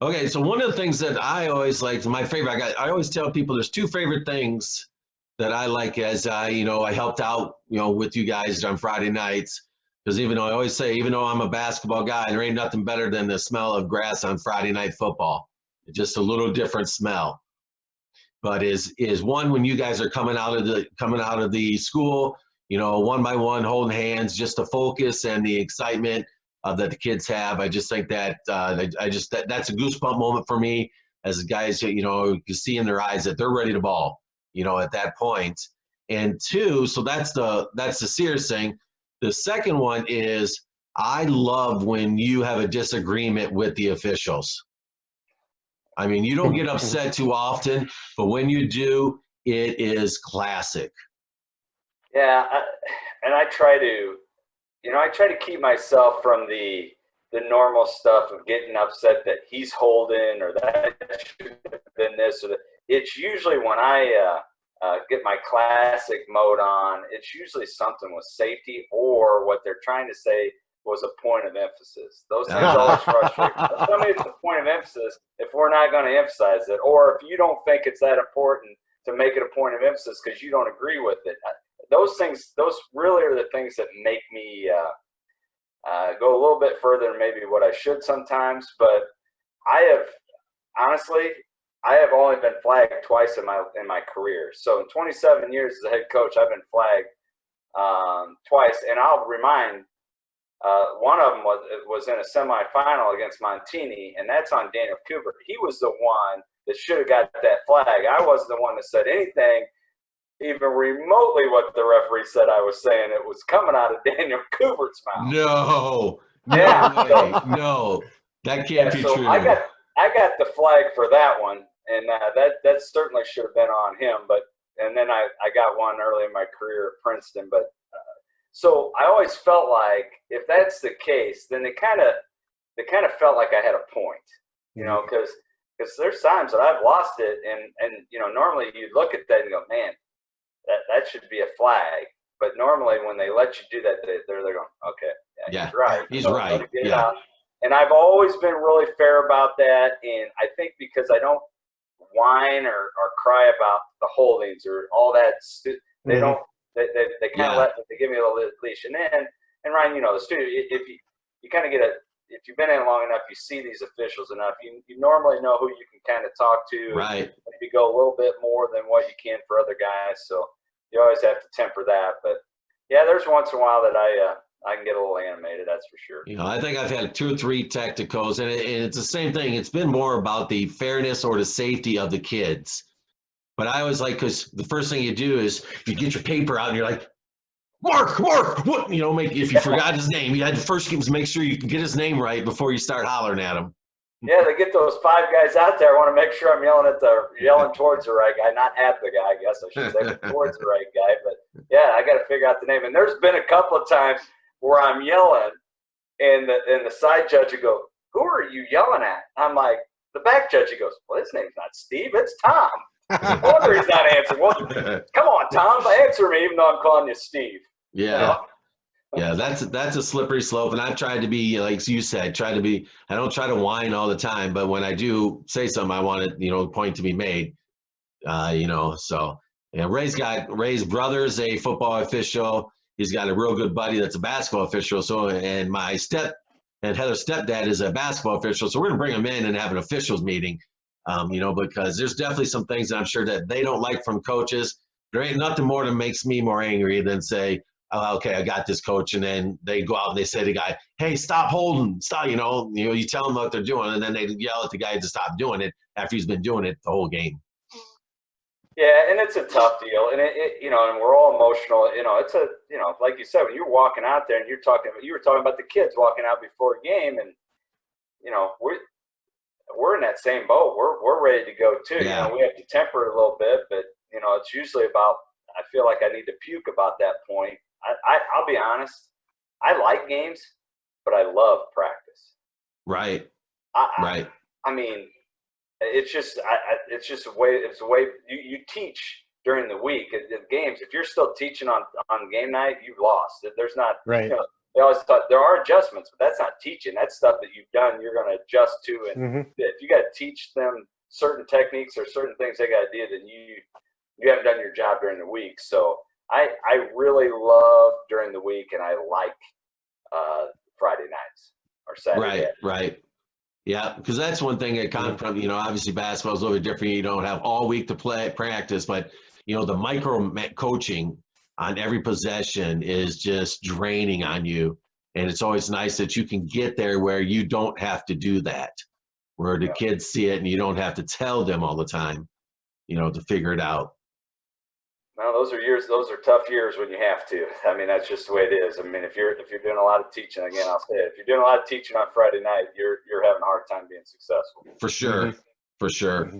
Okay, so one of the things that I always like, my favorite, I always tell people there's two favorite things that I like as I helped out, with you guys on Friday nights. Because even though I always say, even though I'm a basketball guy, there ain't nothing better than the smell of grass on Friday night football. It's just a little different smell. But is one when you guys are coming out of the school, one by one, holding hands, just the focus and the excitement that the kids have. I just think that that's a goosebump moment for me as guys. You see in their eyes that they're ready to ball. At that point. And two, so that's the serious thing. The second one is I love when you have a disagreement with the officials. I mean, you don't get upset too often, but when you do, it is classic. Yeah, and I try to keep myself from the normal stuff of getting upset that he's holding or that should have been this or that. It's usually when I get my classic mode on, it's usually something with safety or what they're trying to say was a point of emphasis. Those things always frustrate me. Tell me it's a point of emphasis if we're not going to emphasize it, or if you don't think it's that important to make it a point of emphasis because you don't agree with it. Those really are the things that make me go a little bit further than maybe what I should sometimes. But I have honestly, I have only been flagged twice in my career. So in 27 years as a head coach, I've been flagged twice. And I'll remind, one of them was in a semifinal against Montini, and that's on Daniel Kubert. He was the one that should have got that flag. I wasn't the one that said anything even remotely what the referee said I was saying. It was coming out of Daniel Kubert's mouth. No, Yeah, no way, no, that can't yeah. be So true. I got the flag for that one, and that certainly should have been on him. But and then I got one early in my career at Princeton. But so I always felt like if that's the case, then they kind of felt like I had a point, because there's times that I've lost it, and normally you look at that and go, man, that should be a flag. But normally when they let you do that, they're going, okay, yeah, Yeah, he's right. he's So let right. me get it Yeah, out. And I've always been really fair about that. And I think because I don't whine or cry about the holdings or all that, they Mhm. don't. They kind of yeah. they give me a little leash. And Ryan, the studio, if you kind of get a if you've been in long enough, you see these officials enough, you normally know who you can kind of talk to and Right. maybe go a little bit more than what you can for other guys. So you always have to temper that. But yeah, there's once in a while that I can get a little animated. That's for sure. I think I've had two or three tacticals, and it's the same thing. It's been more about the fairness or the safety of the kids. But I always like, because the first thing you do is you get your paper out and you're like, Mark, what? If you forgot his name, you had to first make sure you can get his name right before you start hollering at him. Yeah, they get those five guys out there. I want to make sure I'm yelling towards the right guy, not at the guy. I guess I should say towards the right guy. But yeah, I got to figure out the name. And there's been a couple of times where I'm yelling, and the side judge would go, "Who are you yelling at?" I'm like, the back judge. He goes, "Well, his name's not Steve. It's Tom." No wonder he's not answering. Well, come on, Tom, answer me, even though I'm calling you Steve. Yeah. Yeah, that's a slippery slope, and I've tried to be like you said. I don't try to whine all the time, but when I do say something, I want it, point to be made. So and Ray's brother's a football official. He's got a real good buddy that's a basketball official. So and Heather's stepdad is a basketball official. So we're gonna bring them in and have an officials meeting. Because there's definitely some things that I'm sure that they don't like from coaches. There ain't nothing more that makes me more angry than say, oh, okay, I got this, coach, and then they go out and they say to the guy, hey, stop holding, stop, you tell them what they're doing, and then they yell at the guy to stop doing it after he's been doing it the whole game. Yeah, and it's a tough deal, and and we're all emotional. It's like you said, when you're walking out there and you were talking about the kids walking out before a game, and we're in that same boat. We're ready to go too. Yeah. We have to temper it a little bit, but it's usually about. I feel like I need to puke about that point. I'll be honest. I like games, but I love practice. Right. Right. I mean, it's just a way. It's a way you teach during the week at games. If you're still teaching on game night, you've lost. There's not right. they always thought there are adjustments, but that's not teaching. That's stuff that you've done, you're going to adjust to. And if you got to teach them certain techniques or certain things they got to do, then you haven't done your job during the week. So I really love during the week, and I like Friday nights or Saturday. Right. Yeah, because that's one thing that comes from, obviously basketball is a little bit different. You don't have all week to practice, but, the micro coaching on every possession is just draining on you. And it's always nice that you can get there where you don't have to do that, where the kids see it and you don't have to tell them all the time, to figure it out. Well, those are tough years when you have to. I mean, that's just the way it is. I mean, if you're doing a lot of teaching, again, I'll say it, if you're doing a lot of teaching on Friday night, you're having a hard time being successful. For sure. For sure.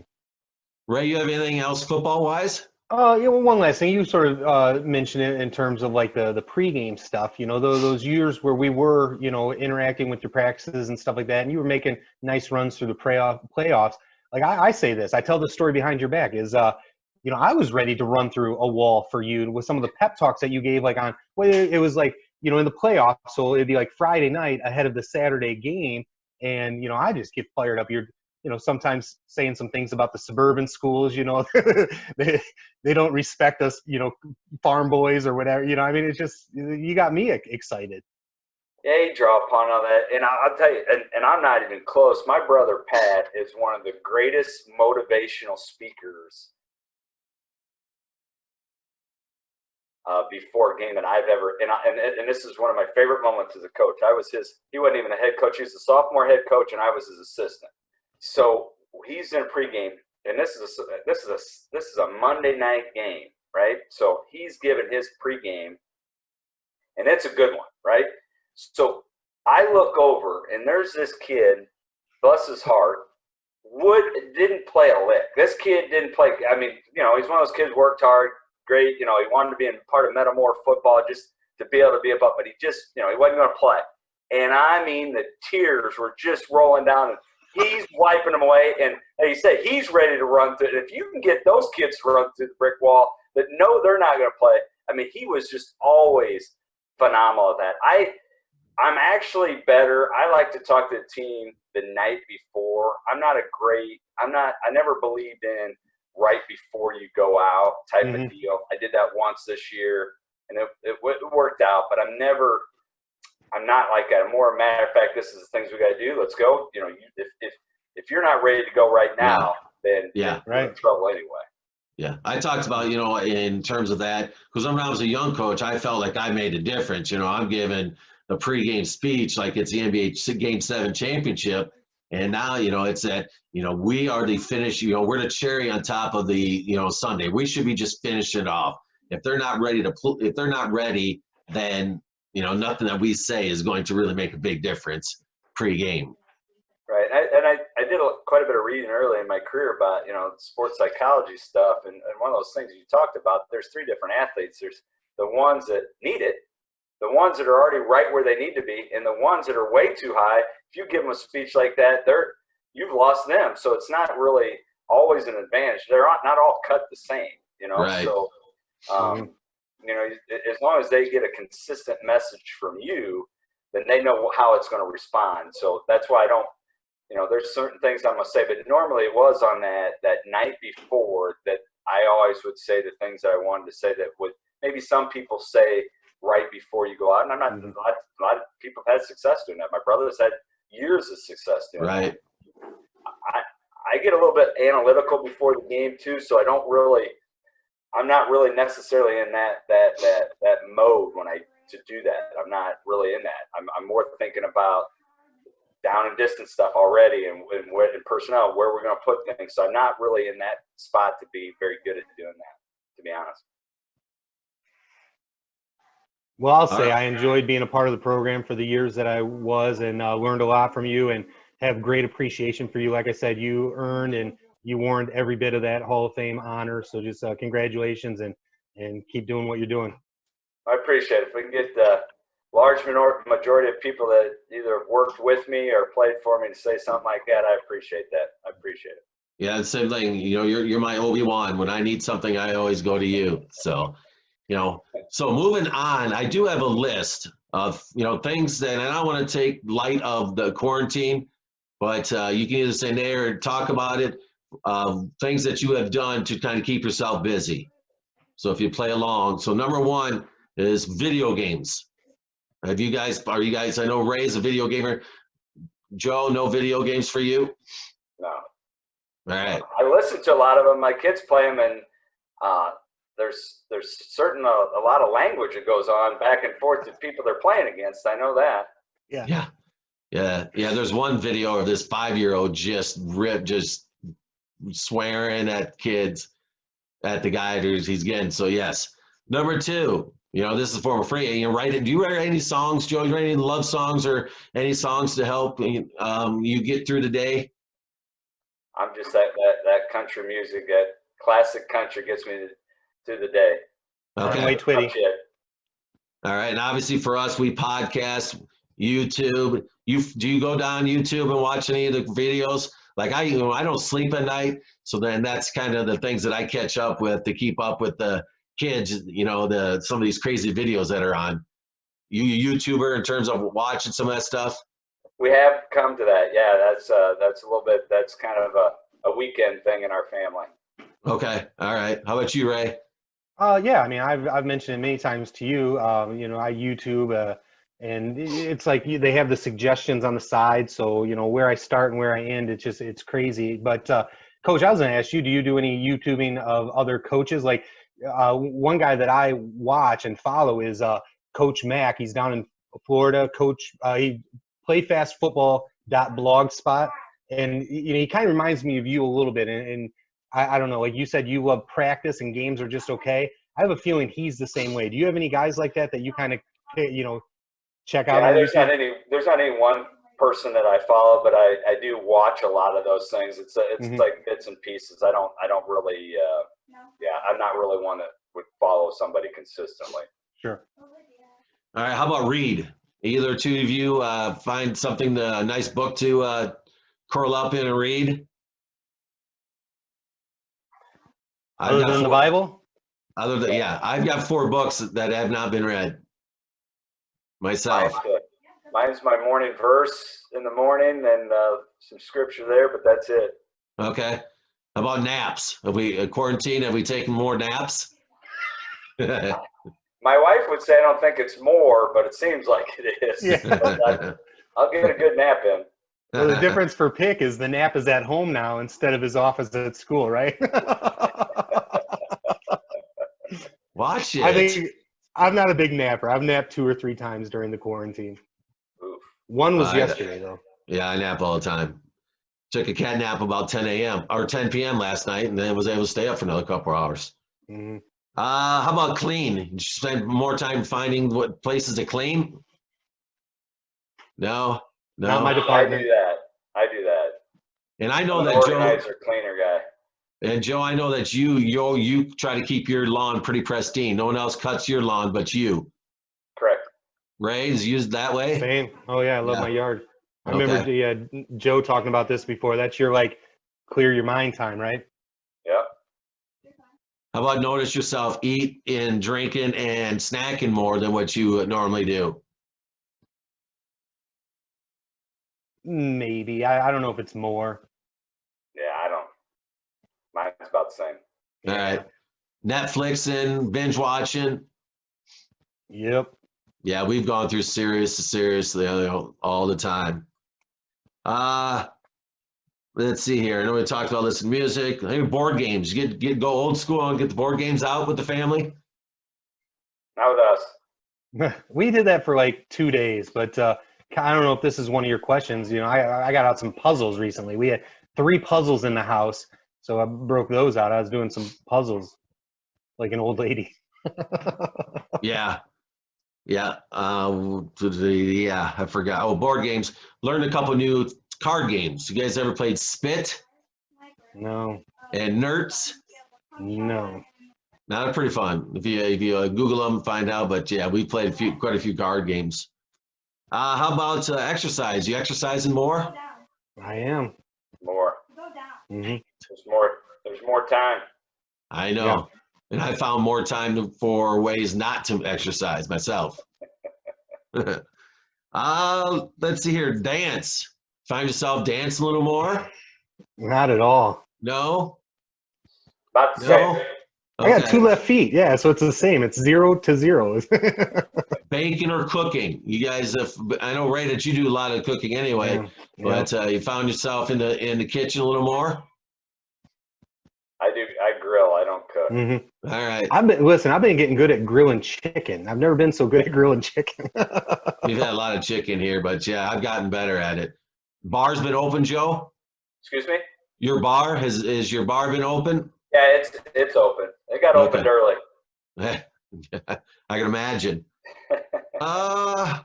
Ray, you have anything else football-wise? Yeah, well, one last thing. You sort of mentioned it in terms of like the pregame stuff, those years where we were, interacting with your practices and stuff like that, and you were making nice runs through the playoffs. Like I say this, I tell the story behind your back is, I was ready to run through a wall for you with some of the pep talks that you gave, like it was like, in the playoffs. So it'd be like Friday night ahead of the Saturday game. And, I just get fired up. You're, sometimes saying some things about the suburban schools, they don't respect us, farm boys or whatever, I mean, it's just, you got me excited. Yeah, you draw upon all that. And I'll tell you, and I'm not even close. My brother, Pat, is one of the greatest motivational speakers before a game that I've ever, and this is one of my favorite moments as a coach. He wasn't even a head coach. He was a sophomore head coach, and I was his assistant. So he's in a pregame, and this is a Monday night game, right? So he's giving his pregame, and it's a good one, right? So I look over, and there's this kid, bless his heart, didn't play a lick. This kid didn't play. I mean, he's one of those kids worked hard, great. He wanted to be in part of Metamore football just to be able to be above, but he just, he wasn't going to play. And I mean, the tears were just rolling down, and he's wiping them away. And like you say, he's ready to run through it. If you can get those kids to run through the brick wall that know they're not going to play, I mean, he was just always phenomenal at that. I'm actually better. I like to talk to the team the night before. I never believed in right before you go out type of deal. I did that once this year, and it worked out, but I'm not like that. I'm more a matter of fact, this is the things we got to do. Let's go. If you're not ready to go right now, then you're in trouble anyway. Yeah, I talked about, in terms of that, because when I was a young coach, I felt like I made a difference. I'm giving the pregame speech like it's the NBA Game 7 championship. And now, it's that, we are the finish, we're the cherry on top of the, Sunday. We should be just finishing it off. If they're not ready, then, nothing that we say is going to really make a big difference pregame. Right. I did quite a bit of reading early in my career about, sports psychology stuff. And one of those things you talked about, there's three different athletes. There's the ones that need it, the ones that are already right where they need to be, and the ones that are way too high. If you give them a speech like that, you've lost them. So it's not really always an advantage. They're not all cut the same, Right. So, as long as they get a consistent message from you, then they know how it's going to respond. So that's why I don't, there's certain things I'm going to say, but normally it was on that night before that I always would say the things that I wanted to say that would maybe some people say right before you go out. And I'm not, a lot of people have had success doing that. My brother's had years of success doing that. I get a little bit analytical before the game too, so I'm not really necessarily in that mode to do that. I'm not really in that. I'm more thinking about down and distance stuff already and personnel, where we're going to put things. So I'm not really in that spot to be very good at doing that, to be honest. Well, I'll say I enjoyed being a part of the program for the years that I was, and learned a lot from you and have great appreciation for you. Like I said, you earned and you warranted every bit of that Hall of Fame honor. So just congratulations and keep doing what you're doing. I appreciate it. If we can get the large majority of people that either worked with me or played for me to say something like that, I appreciate that. I appreciate it. Yeah, the same thing. You're my Obi-Wan. When I need something, I always go to you. So, so moving on, I do have a list of, things that, and I don't want to take light of the quarantine, but you can either say nay or talk about it, things that you have done to kind of keep yourself busy. So if you play along. So number one is video games. Are you guys, I know Ray's a video gamer. Joe, no video games for you? No. All right. I listen to a lot of them. My kids play them, and there's certain a lot of language that goes on back and forth to people they're playing against. I know that. Yeah. There's one video of this 5-year-old just swearing at kids, at the guy he's getting. So yes. Number two, this is for free. Do you write any songs, Joe? You write any love songs or any songs to help you get through the day? I'm just that country music, that classic country gets me through the day. Okay. Twitty. All right, and obviously for us, we podcast, YouTube. Do you go down YouTube and watch any of the videos? Like I don't sleep at night, so then that's kind of the things that I catch up with to keep up with the kids. Some of these crazy videos that are on. You YouTuber in terms of watching some of that stuff? We have come to that. Yeah, that's a little bit. That's kind of a weekend thing in our family. Okay, all right. How about you, Ray? Yeah, I mean, I've mentioned it many times to you. I YouTube, and it's like they have the suggestions on the side. So where I start and where I end, it's crazy. But Coach, I was going to ask you, do you do any YouTubing of other coaches? Like one guy that I watch and follow is Coach Mack. He's down in Florida. Coach, he playfastfootball.blogspot, and he kind of reminds me of you a little bit. And I don't know, like you said, you love practice and games are just okay. I have a feeling he's the same way. Do you have any guys like that you kind of check out? Yeah, there's not any one person that I follow, but I do watch a lot of those things. It's like bits and pieces. I don't really I'm not really one that would follow somebody consistently. Sure. All right, how about read? Either two of you find something, a nice book to curl up in and read? Other than the Bible? I've got 4 books that have not been read myself. Mine's my morning verse in the morning and some scripture there, but that's it. Okay. How about naps? Have we quarantined? Have we taken more naps? My wife would say I don't think it's more, but it seems like it is. Yeah. I'll get a good nap in. Well, the difference for Pick is the nap is at home now instead of his office at school, right? Watch it. I think I'm not a big napper. I've napped 2 or 3 times during the quarantine. Oof. One was yesterday, though. Yeah, I nap all the time. Took a cat nap about 10 a.m. or 10 p.m. last night, and then was able to stay up for another couple of hours. Mm-hmm. How about clean? Did you spend more time finding what places to clean? No. Not my department. I do that. And I know I'm that an organizer, cleaner guy. And Joe, I know that you try to keep your lawn pretty pristine. No one else cuts your lawn but you. Correct. Ray, is used that way? Same. Oh yeah, I love my yard. I remember Joe talking about this before. That's your clear your mind time, right? Yeah. How about notice yourself eating, drinking, and snacking more than what you normally do? Maybe. I don't know if it's more. Yeah, I don't. Mine's about the same. All right. Netflix and binge watching. Yep. Yeah, we've gone through seriously all the time. Let's see here. I know we talked about listening to music. Maybe board games. You go old school and get the board games out with the family? Not with us. We did that for 2 days, but I don't know if this is one of your questions. I got out some puzzles recently. We had 3 puzzles in the house, so I broke those out. I was doing some puzzles like an old lady. Yeah. I forgot. Oh, board games. Learned a couple new card games. You guys ever played Spit? No. And Nerds? No. Not pretty fun. If you Google them, find out. But yeah, we played quite a few card games. How about exercise? You exercising more? I am. More. Mm-hmm. There's more time. I know. Yeah. And I found more time for ways not to exercise myself. Let's see here. Dance. Find yourself dancing a little more? Not at all. No? About the No? same. I got two left feet. Yeah, so it's the same. It's 0 to 0. Baking or cooking? You guys, I know, Ray, that you do a lot of cooking anyway, but you found yourself in the kitchen a little more? I do. I grill. I don't cook. Mm-hmm. All right. I've been getting good at grilling chicken. I've never been so good at grilling chicken. We've had a lot of chicken here, but yeah, I've gotten better at it. Bar's been open, Joe? Excuse me? Your bar, is your bar been open? Yeah, it's open. It got opened early. I can imagine. I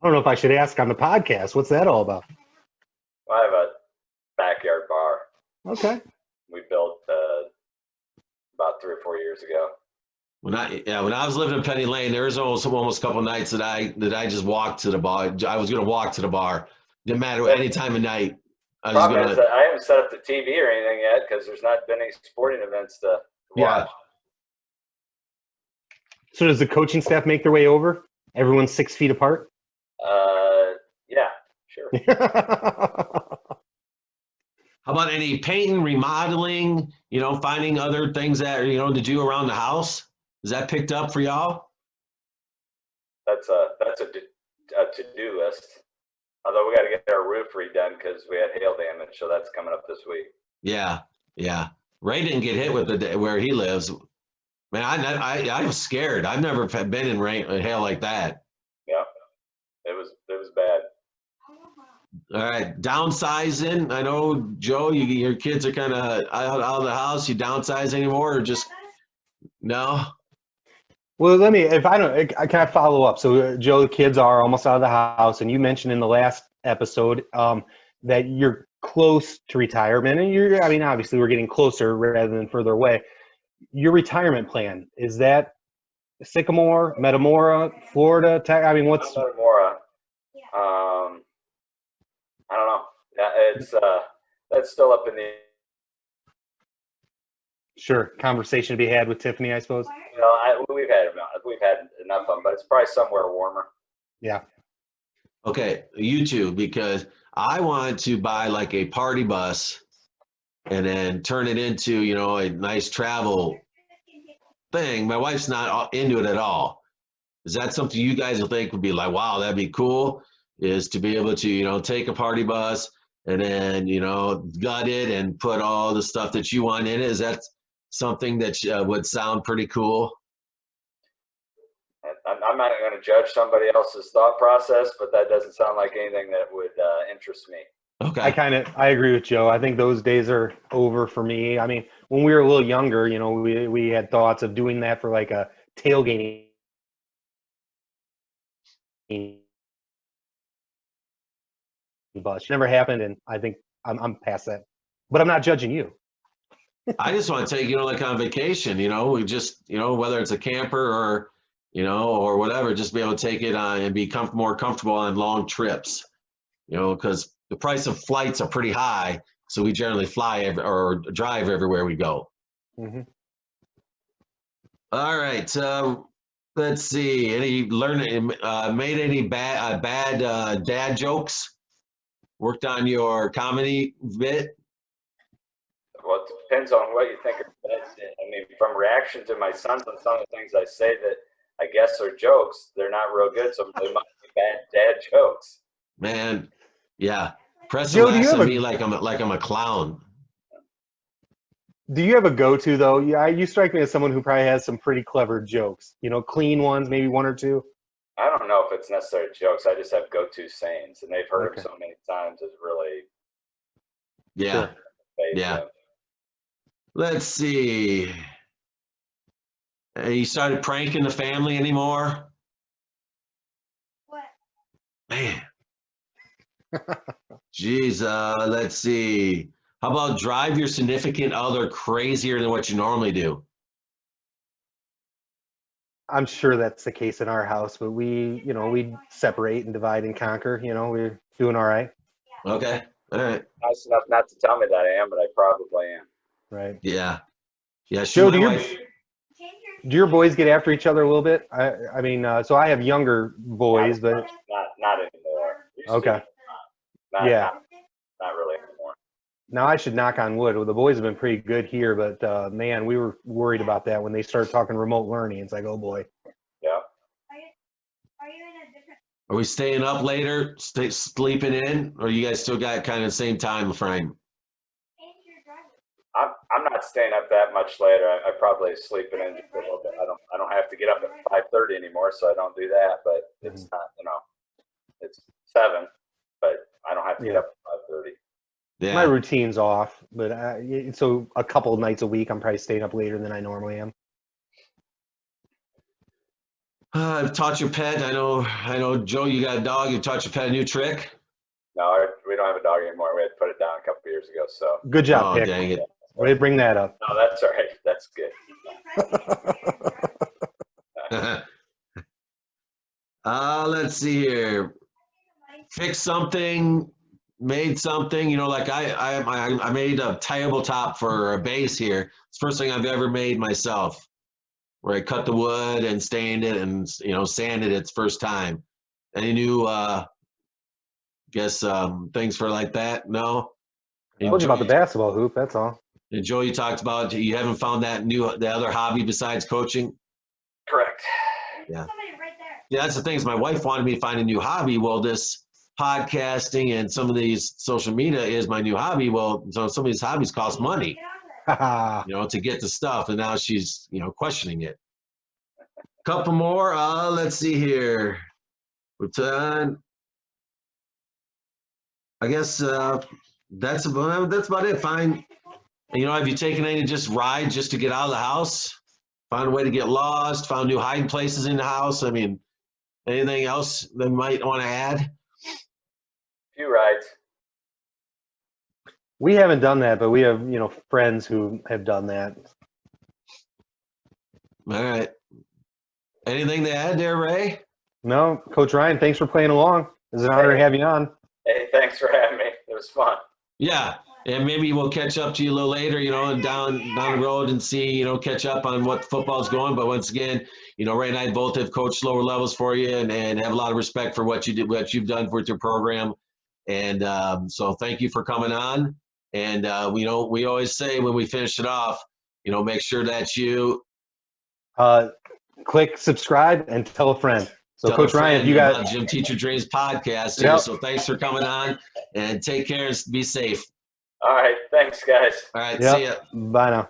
don't know if I should ask on the podcast. What's that all about? I have a backyard bar. Okay. We built about 3 or 4 years ago. When I was living in Penny Lane, there was almost a couple nights that I just walked to the bar. I was going to walk to the bar. Didn't matter any time of night. I haven't set up the TV or anything yet because there's not been any sporting events to watch. Yeah. So does the coaching staff make their way over? Everyone's 6 feet apart? Yeah, sure. How about any painting, remodeling, finding other things that, to do around the house? Is that picked up for y'all? That's a to-do list. Although we got to get our roof redone because we had hail damage, so that's coming up this week. Yeah. Ray didn't get hit with where he lives. Man, I was scared. I've never been in hail like that. Yeah, it was bad. All right, downsizing. I know, Joe, your kids are kind of out of the house. You downsize anymore, or just no? Well, can I follow up? So, Joe, the kids are almost out of the house, and you mentioned in the last episode that you're close to retirement, and obviously we're getting closer rather than further away. Your retirement plan, is that Sycamore, Metamora, Florida? What's Metamora? I don't know. Yeah, that's still up in the. Sure, conversation to be had with Tiffany, I suppose. We've had enough of them, but it's probably somewhere warmer. Yeah. Okay, you two, because I want to buy like a party bus and then turn it into, a nice travel thing. My wife's not into it at all. Is that something you guys will think would be like, wow, that'd be cool? Is to be able to, take a party bus and then, gut it and put all the stuff that you want in it. Is that something that would sound pretty cool? I'm not going to judge somebody else's thought process, but that doesn't sound like anything that would interest me. Okay. I agree with Joe. I think those days are over for me. When we were a little younger, we had thoughts of doing that for like a tailgating. Bus never happened, and I think I'm past that. But I'm not judging you. I just want to take, like on vacation, we just, whether it's a camper or, or whatever, just be able to take it on and be more comfortable on long trips, because the price of flights are pretty high. So we generally fly or drive everywhere we go. Mm-hmm. All right. Let's see. Made any bad dad jokes? Worked on your comedy bit? Well, it depends on what you think of it. From reaction to my sons on some of the things I say that I guess are jokes, they're not real good, so they might be bad dad jokes. Man, yeah. Preston Joe, laughs at me like I'm a clown. Do you have a go-to though? Yeah, you strike me as someone who probably has some pretty clever jokes. Clean ones, maybe one or two. I don't know if it's necessarily jokes. I just have go-to sayings, and they've heard them so many times. It's really yeah. Yeah. Let's see. You started pranking the family anymore? What? Man. Jeez, let's see. How about drive your significant other crazier than what you normally do? I'm sure that's the case in our house, but we separate and divide and conquer. We're doing all right. Okay. All right. Nice enough not to tell me that I am, but I probably am. Right. Yeah. Yeah. Joe, Do your boys get after each other a little bit? I mean, so I have younger boys, but not anymore. Used to. okay. Not, Yeah. not really anymore. Now I should knock on wood. Well, the boys have been pretty good here, but man, we were worried about that when they started talking remote learning. It's like, oh boy. Yeah. Are you in a different? Are we staying up later, sleeping in, or you guys still got kind of the same time frame? Change your driver. I'm not staying up that much later. I probably sleeping in just a little bit. I don't have to get up at 5:30 anymore, so I don't do that. But it's not, it's 7, but I don't have to get up at 5:30. Yeah. My routine's off, but so a couple of nights a week, I'm probably staying up later than I normally am. I've taught your pet. I know, Joe, you got a dog. You've taught your pet a new trick. No, we don't have a dog anymore. We had to put it down a couple of years ago. So Good job, Oh, Pick. dang it. Way to bring that up. no, that's all right. That's good. Let's see here. Fix something, made something. Like I made a tabletop for a base here. It's the first thing I've ever made myself, where I cut the wood and stained it and sanded it. It's first time. Any new things for like that? No. I told you about the basketball hoop. That's all. And Joe, you talked about you haven't found the other hobby besides coaching. Correct. Yeah. Somebody right there. Yeah, that's the thing is my wife wanted me to find a new hobby. Well, this podcasting and some of these social media is my new hobby. Well, so some of these hobbies cost money, Get out of there. to get the stuff. And now she's, questioning it. Couple more. Let's see here. We're done. I guess that's about it. Fine. And, have you taken any just ride just to get out of the house? Found a way to get lost? Found new hiding places in the house? I mean, anything else that you might want to add? Few rides. We haven't done that, but we have, friends who have done that. All right. Anything to add there, Ray? No, Coach Ryan, thanks for playing along. It's an honor to have you on. Hey, thanks for having me. It was fun. Yeah. And maybe we'll catch up to you a little later, and down the road and see, catch up on what football's going. But once again, Ray and I both have coached lower levels for you and have a lot of respect for what you've done with your program. And so thank you for coming on. And we always say when we finish it off, make sure that you click subscribe and tell a friend. So tell Coach a friend Ryan, you got Gym Teacher Dreams podcast here. Yep. So thanks for coming on and take care and be safe. All right. Thanks, guys. All right. Yep. See ya. Bye now.